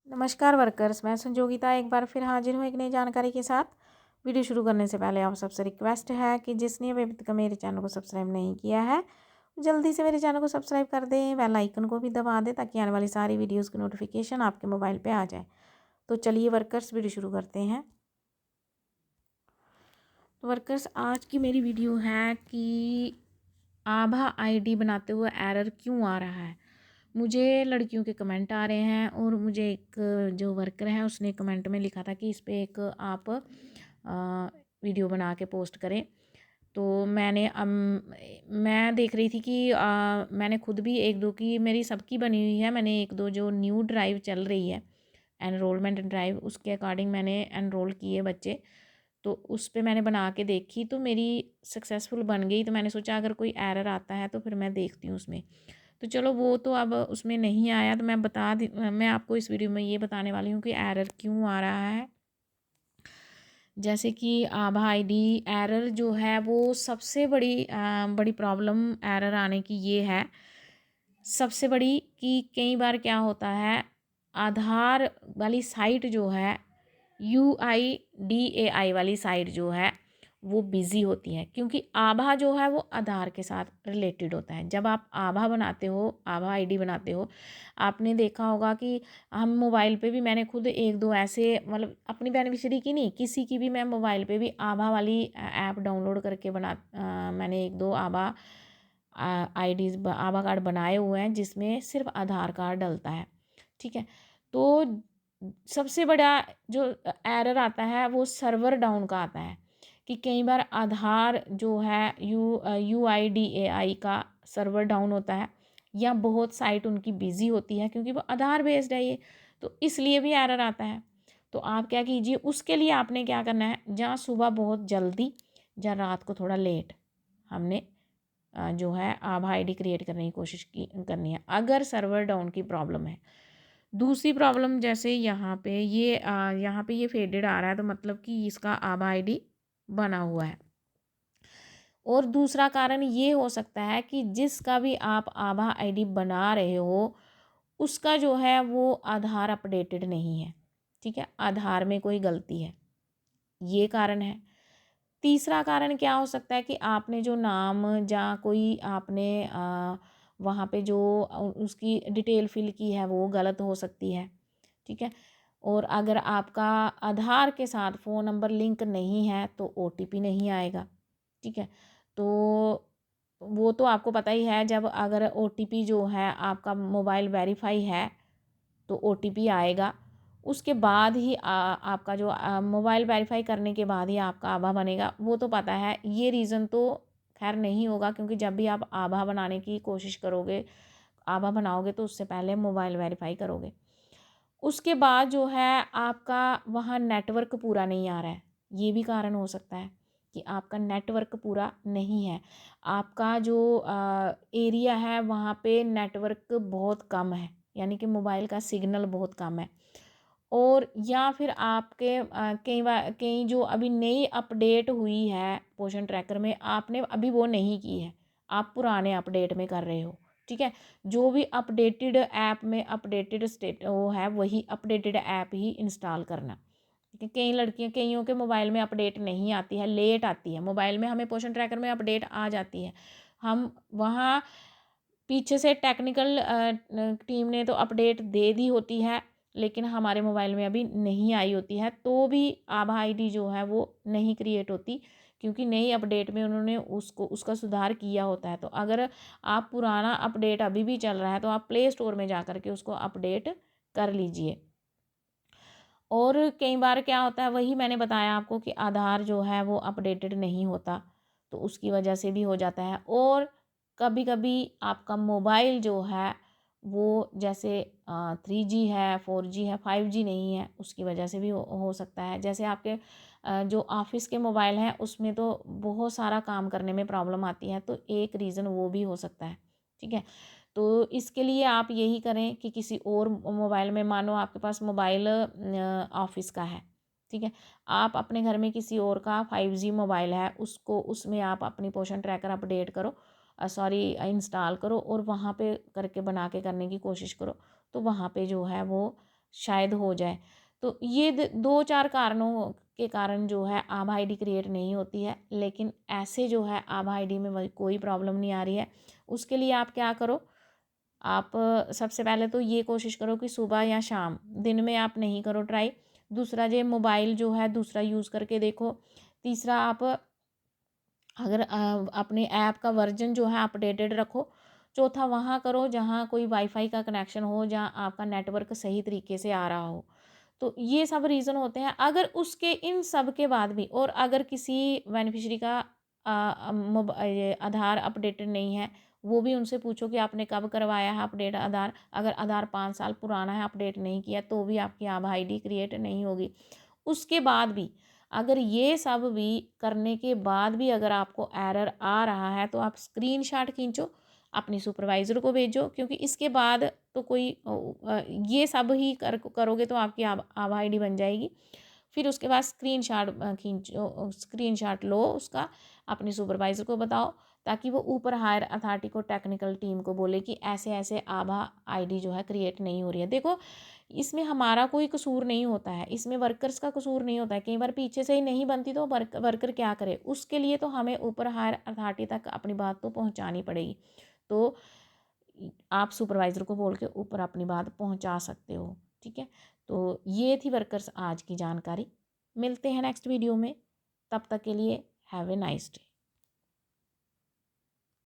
नमस्कार वर्कर्स, मैं संजोगिता एक बार फिर हाजिर हूँ एक नई जानकारी के साथ। वीडियो शुरू करने से पहले आप सबसे रिक्वेस्ट है कि जिसने अभी तक मेरे चैनल को सब्सक्राइब नहीं किया है जल्दी से मेरे चैनल को सब्सक्राइब कर दें, बेल आइकन को भी दबा दें ताकि आने वाली सारी वीडियोज़ की नोटिफिकेशन आपके मोबाइल पर आ जाए। तो चलिए वर्कर्स, वीडियो शुरू करते हैं। तो वर्कर्स, आज की मेरी वीडियो है कि आभा आईडी बनाते हुए एरर क्यों आ रहा है। मुझे लड़कियों के कमेंट आ रहे हैं और मुझे एक जो वर्कर है उसने कमेंट में लिखा था कि इस पे एक आप वीडियो बना के पोस्ट करें। तो मैं देख रही थी कि मैंने खुद भी एक दो की, मेरी सबकी बनी हुई है। मैंने एक दो जो न्यू ड्राइव चल रही है, एनरोलमेंट ड्राइव, उसके अकॉर्डिंग मैंने एनरोल किए बच्चे। तो उस पे मैंने बना के देखी तो मेरी सक्सेसफुल बन गई। तो मैंने सोचा अगर कोई एरर आता है तो फिर मैं देखती हूँ उसमें। तो चलो, वो तो अब उसमें नहीं आया तो मैं आपको इस वीडियो में ये बताने वाली हूँ कि एरर क्यों आ रहा है। जैसे कि आभा आईडी एरर जो है वो सबसे बड़ी प्रॉब्लम एरर आने की ये है, सबसे बड़ी, कि कई बार क्या होता है, आधार वाली साइट जो है, UIDAI वाली साइट जो है वो बिज़ी होती है, क्योंकि आभा जो है वो आधार के साथ रिलेटेड होता है। जब आप आभा बनाते हो, आभा आईडी बनाते हो, आपने देखा होगा कि हम मोबाइल पे भी, मैंने खुद एक दो ऐसे, मतलब अपनी बेनिफिशियरी की नहीं, किसी की भी मैं मोबाइल पे भी आभा वाली ऐप डाउनलोड करके मैंने एक दो आभा आईडीज़, आभा कार्ड बनाए हुए हैं जिसमें सिर्फ आधार कार्ड डलता है। ठीक है। तो सबसे बड़ा जो एरर आता है वो सर्वर डाउन का आता है, कि कई बार आधार जो है UIDAI का सर्वर डाउन होता है, या बहुत साइट उनकी बिज़ी होती है क्योंकि वो आधार बेस्ड है ये, तो इसलिए भी एरर आता है। तो आप क्या कीजिए, उसके लिए आपने क्या करना है, जहाँ सुबह बहुत जल्दी या रात को थोड़ा लेट हमने जो है आभा आईडी क्रिएट करने की कोशिश करनी है, अगर सर्वर डाउन की प्रॉब्लम है। दूसरी प्रॉब्लम, जैसे यहाँ पे ये फेडेड आ रहा है तो मतलब कि इसका आभा आईडी बना हुआ है। और दूसरा कारण ये हो सकता है कि जिसका भी आप आभा आईडी बना रहे हो उसका जो है वो आधार अपडेटेड नहीं है। ठीक है, आधार में कोई गलती है, ये कारण है। तीसरा कारण क्या हो सकता है कि आपने जो नाम या कोई आपने वहाँ पे जो उसकी डिटेल फिल की है वो गलत हो सकती है। ठीक है। और अगर आपका आधार के साथ फ़ोन नंबर लिंक नहीं है तो OTP नहीं आएगा। ठीक है। तो वो तो आपको पता ही है, जब अगर OTP जो है आपका मोबाइल वेरीफाई है तो OTP आएगा, उसके बाद ही आपका जो मोबाइल वेरीफाई करने के बाद ही आपका आभा बनेगा, वो तो पता है। ये रीज़न तो खैर नहीं होगा, क्योंकि जब भी आप आभा बनाने की कोशिश करोगे, आभा बनाओगे तो उससे पहले मोबाइल वेरीफाई करोगे। उसके बाद जो है आपका वहाँ नेटवर्क पूरा नहीं आ रहा है, ये भी कारण हो सकता है कि आपका नेटवर्क पूरा नहीं है। आपका जो एरिया है वहाँ पे नेटवर्क बहुत कम है, यानी कि मोबाइल का सिग्नल बहुत कम है। और या फिर आपके कई जो अभी नई अपडेट हुई है पोषण ट्रैकर में, आपने अभी वो नहीं की है, आप पुराने अपडेट में कर रहे हो। ठीक है। जो भी अपडेटेड ऐप में अपडेटेड स्टेट वो है, वही अपडेटेड ऐप ही इंस्टॉल करना। क्योंकि कईयों के मोबाइल में अपडेट नहीं आती है, लेट आती है। मोबाइल में हमें पोषण ट्रैकर में अपडेट आ जाती है, हम वहाँ पीछे से टेक्निकल टीम ने तो अपडेट दे दी होती है, लेकिन हमारे मोबाइल में अभी नहीं आई होती है, तो भी आभा आईडी जो है वो नहीं क्रिएट होती, क्योंकि नई अपडेट में उन्होंने उसका सुधार किया होता है। तो अगर आप पुराना अपडेट अभी भी चल रहा है तो आप प्ले स्टोर में जा कर के उसको अपडेट कर लीजिए। और कई बार क्या होता है, वही मैंने बताया आपको कि आधार जो है वो अपडेटेड नहीं होता, तो उसकी वजह से भी हो जाता है। और कभी कभी आपका मोबाइल जो है वो जैसे 3G है, 4G है, 5G नहीं है, उसकी वजह से भी हो सकता है। जैसे आपके जो ऑफिस के मोबाइल हैं उसमें तो बहुत सारा काम करने में प्रॉब्लम आती है, तो एक रीज़न वो भी हो सकता है। ठीक है। तो इसके लिए आप यही करें कि किसी और मोबाइल में, मानो आपके पास मोबाइल ऑफिस का है, ठीक है, आप अपने घर में किसी और का 5G मोबाइल है, उसमें आप अपनी पोषण ट्रैकर अपडेट करो, सॉरी इंस्टॉल करो, और वहाँ पे करके बना के करने की कोशिश करो। तो वहाँ पे जो है वो शायद हो जाए। तो ये 2-4 कारणों के कारण जो है आभा आईडी क्रिएट नहीं होती है, लेकिन ऐसे जो है आभा आईडी में वही कोई प्रॉब्लम नहीं आ रही है। उसके लिए आप क्या करो, आप सबसे पहले तो ये कोशिश करो कि सुबह या शाम, दिन में आप नहीं करो ट्राई। दूसरा, जो मोबाइल जो है दूसरा यूज़ करके देखो। तीसरा, आप अगर अपने ऐप का वर्जन जो है अपडेटेड रखो। चौथा, वहाँ करो जहाँ कोई वाईफाई का कनेक्शन हो, जहाँ आपका नेटवर्क सही तरीके से आ रहा हो। तो ये सब रीज़न होते हैं। अगर उसके इन सब के बाद भी, और अगर किसी बेनिफिशियरी का ये आधार अपडेटेड नहीं है, वो भी उनसे पूछो कि आपने कब करवाया है अपडेट आधार। अगर आधार 5 साल पुराना है, अपडेट नहीं किया, तो भी आपकी आभा आईडी क्रिएट नहीं होगी। उसके बाद भी अगर ये सब भी करने के बाद भी अगर आपको एरर आ रहा है, तो आप स्क्रीनशॉट खींचो, अपनी सुपरवाइज़र को भेजो, क्योंकि इसके बाद तो कोई ये सब ही करोगे तो आपकी आभा आईडी बन जाएगी। फिर उसके बाद स्क्रीनशॉट खींचो, स्क्रीनशॉट लो उसका, अपनी सुपरवाइज़र को बताओ, ताकि वो ऊपर हायर अथॉरिटी को, टेक्निकल टीम को बोले कि ऐसे ऐसे आभा आईडी जो है क्रिएट नहीं हो रही है। देखो, इसमें हमारा कोई कसूर नहीं होता है, इसमें वर्कर्स का कसूर नहीं होता है। कई बार पीछे से ही नहीं बनती तो वर्कर क्या करे, उसके लिए तो हमें ऊपर हायर अथॉरिटी तक अपनी बात तो पहुंचानी पड़ेगी। तो आप सुपरवाइज़र को बोल के ऊपर अपनी बात पहुंचा सकते हो। ठीक है, तो ये थी वर्कर्स आज की जानकारी। मिलते हैं नेक्स्ट वीडियो में, तब तक के लिए हैव ए नाइस डे।